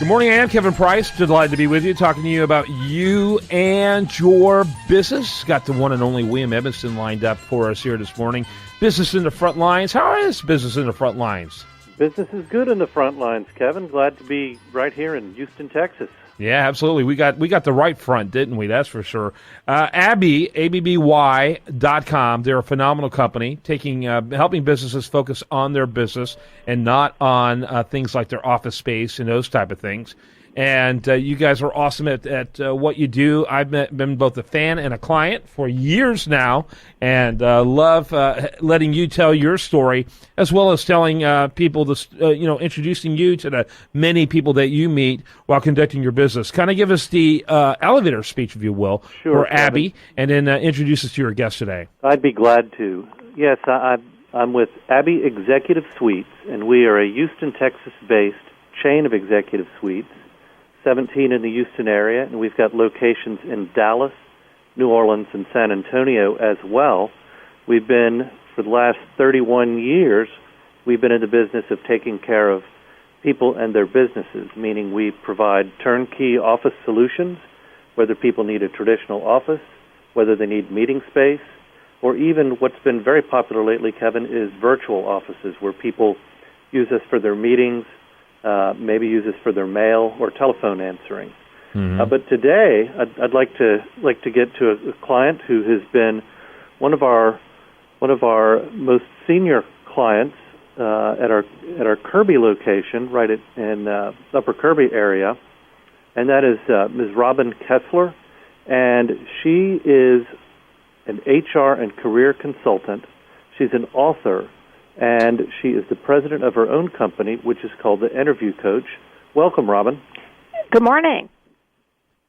Good morning, I am Kevin Price. Delighted to be with you, talking to you about you and your business. Got the one and only William Edmundson lined up for us here this morning. Business in the front lines. How is business in the front lines? Business is good in the front lines, Kevin. Glad to be right here in Houston, Texas. Yeah, absolutely. We got the right front, didn't we? That's for sure. Abby, ABBY.com. They're a phenomenal company, helping businesses focus on their business and not on things like their office space and those type of things. And you guys are awesome at what you do. I've been both a fan and a client for years now, and love letting you tell your story, as well as telling people, introducing you to the many people that you meet while conducting your business. Kind of give us the elevator speech, if you will, sure, for Abby, and then introduce us to your guest today. I'd be glad to. Yes, I'm with Abby Executive Suites, and we are a Houston, Texas-based chain of executive suites. 17 in the Houston area, and we've got locations in Dallas, New Orleans, and San Antonio as well. We've been, for the last 31 years, we've been in the business of taking care of people and their businesses, meaning we provide turnkey office solutions, whether people need a traditional office, whether they need meeting space, or even what's been very popular lately, Kevin, is virtual offices where people use us for their meetings, maybe use this for their mail or telephone answering. Mm-hmm. But today, I'd like to get to a client who has been one of our most senior clients at our Kirby location, right in Upper Kirby area, and that is Ms. Robin Kessler, and she is an HR and career consultant. She's an author, and she is the president of her own company, which is called The Interview Coach. Welcome, Robin. Good morning.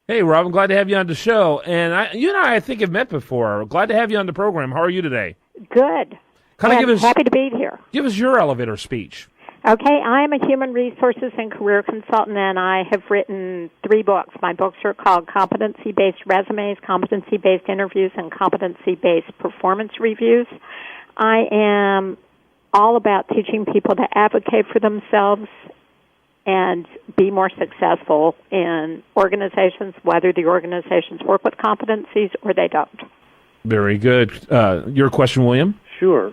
Hey, Robin, glad to have you on the show. And you and I think, have met before. Glad to have you on the program. How are you today? Good. Happy to be here. Give us your elevator speech. Okay, I am a human resources and career consultant, and I have written 3 books. My books are called Competency-Based Resumes, Competency-Based Interviews, and Competency-Based Performance Reviews. I am all about teaching people to advocate for themselves and be more successful in organizations, whether the organizations work with competencies or they don't. Very good. Your question, William? Sure.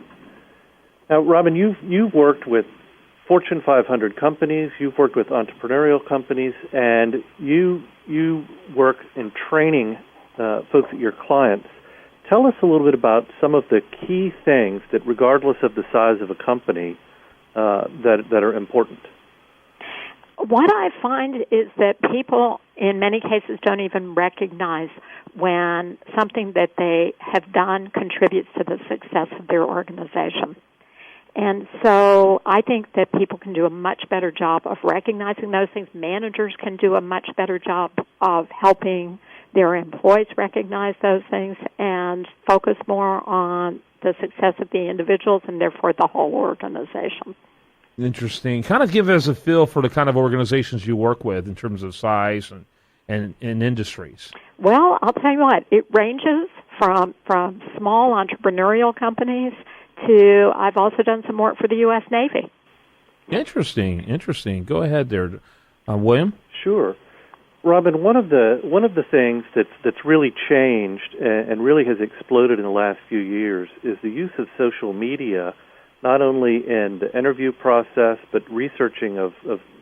Now, Robin, you've worked with Fortune 500 companies, you've worked with entrepreneurial companies, and you work in training folks at your clients. Tell us a little bit about some of the key things that, regardless of the size of a company, that are important. What I find is that people, in many cases, don't even recognize when something that they have done contributes to the success of their organization. And so I think that people can do a much better job of recognizing those things. Managers can do a much better job of helping their employees recognize those things and focus more on the success of the individuals and therefore the whole organization. Interesting. Kind of give us a feel for the kind of organizations you work with in terms of size and industries. Well, I'll tell you what, it ranges from small entrepreneurial companies to, I've also done some work for the U.S. Navy. Interesting. Go ahead there, William. Sure. Robin, one of the things that's really changed and really has exploded in the last few years is the use of social media, not only in the interview process, but researching of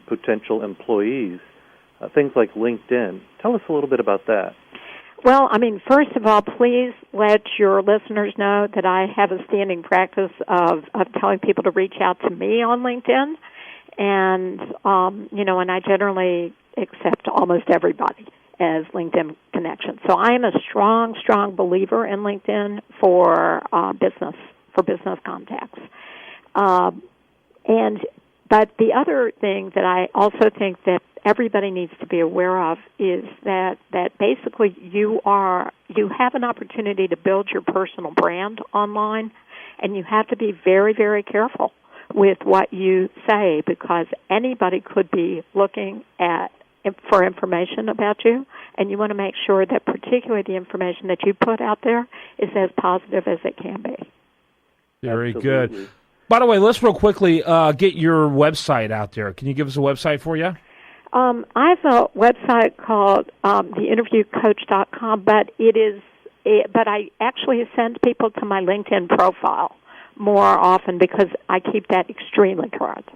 potential employees, things like LinkedIn. Tell us a little bit about that. Well, first of all, please let your listeners know that I have a standing practice of telling people to reach out to me on LinkedIn, and and I generally accept almost everybody as LinkedIn connections. So I am a strong believer in LinkedIn for business contacts. But the other thing that I also think that everybody needs to be aware of is that basically you have an opportunity to build your personal brand online, and you have to be very, very careful with what you say, because anybody could be looking for information about you, and you want to make sure that particularly the information that you put out there is as positive as it can be. Very Absolutely. Good. By the way, let's real quickly get your website out there. Can you give us a website for you? I have a website called theinterviewcoach.com, but but I actually send people to my LinkedIn profile more often because I keep that extremely current.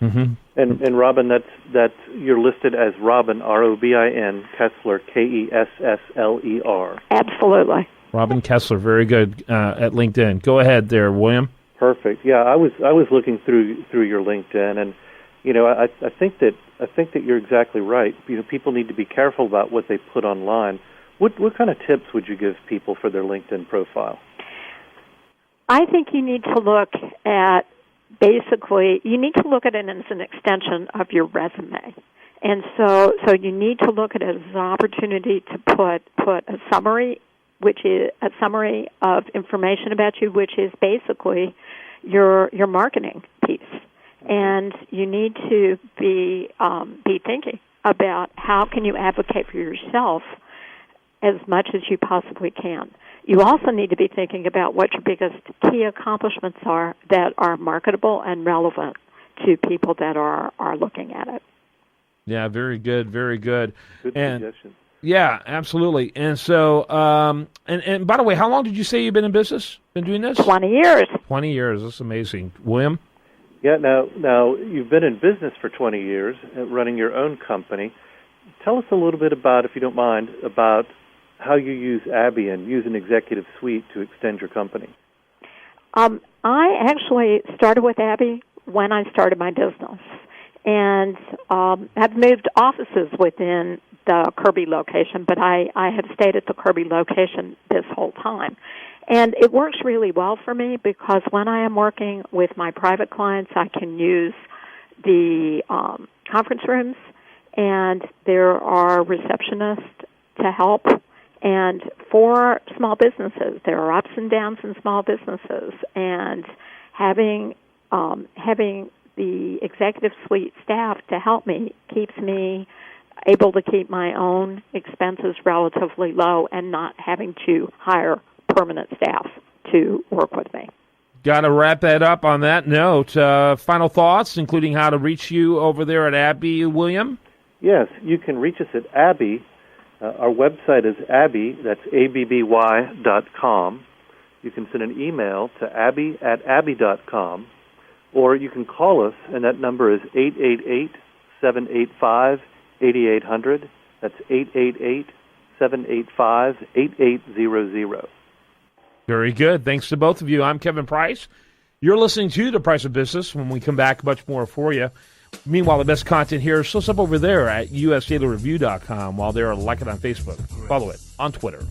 Mm-hmm. And Robin, that's you're listed as Robin, Robin, Kessler, Kessler. Absolutely. Robin Kessler, very good at LinkedIn. Go ahead there, William. Perfect. Yeah, I was looking through your LinkedIn, and I think that you're exactly right. People need to be careful about what they put online. What kind of tips would you give people for their LinkedIn profile? I think you need to look at you need to look at it as an extension of your resume. And so you need to look at it as an opportunity to put a summary, which is a summary of information about you, which is basically your marketing piece. And you need to be thinking about how can you advocate for yourself as much as you possibly can. You also need to be thinking about what your biggest key accomplishments are that are marketable and relevant to people that are looking at it. Yeah, very good, very good. Good suggestion. Yeah, absolutely. And so, and by the way, how long did you say you've been in business? Been doing this? 20 years. 20 years. That's amazing. William? Yeah. Now you've been in business for 20 years, running your own company. Tell us a little bit about, if you don't mind, about how you use Abby and use an executive suite to extend your company. I actually started with Abby when I started my business, and have moved offices within the Kirby location, but I have stayed at the Kirby location this whole time. And it works really well for me because when I am working with my private clients, I can use the conference rooms, and there are receptionists to help. And for small businesses, there are ups and downs in small businesses, and having the executive suite staff to help me keeps me able to keep my own expenses relatively low and not having to hire permanent staff to work with me. Got to wrap that up on that note. Final thoughts, including how to reach you over there at Abby, William? Yes, you can reach us at Abby. Our website is Abby, that's abby.com. You can send an email to abby@abby.com, or you can call us, and that number is 888-785-8800. That's 888-785-8800. Very good. Thanks to both of you. I'm Kevin Price. You're listening to The Price of Business. When we come back, much more for you. Meanwhile, the best content here is still up over there at usdailyreview.com, while they're like it on Facebook. Follow it on Twitter.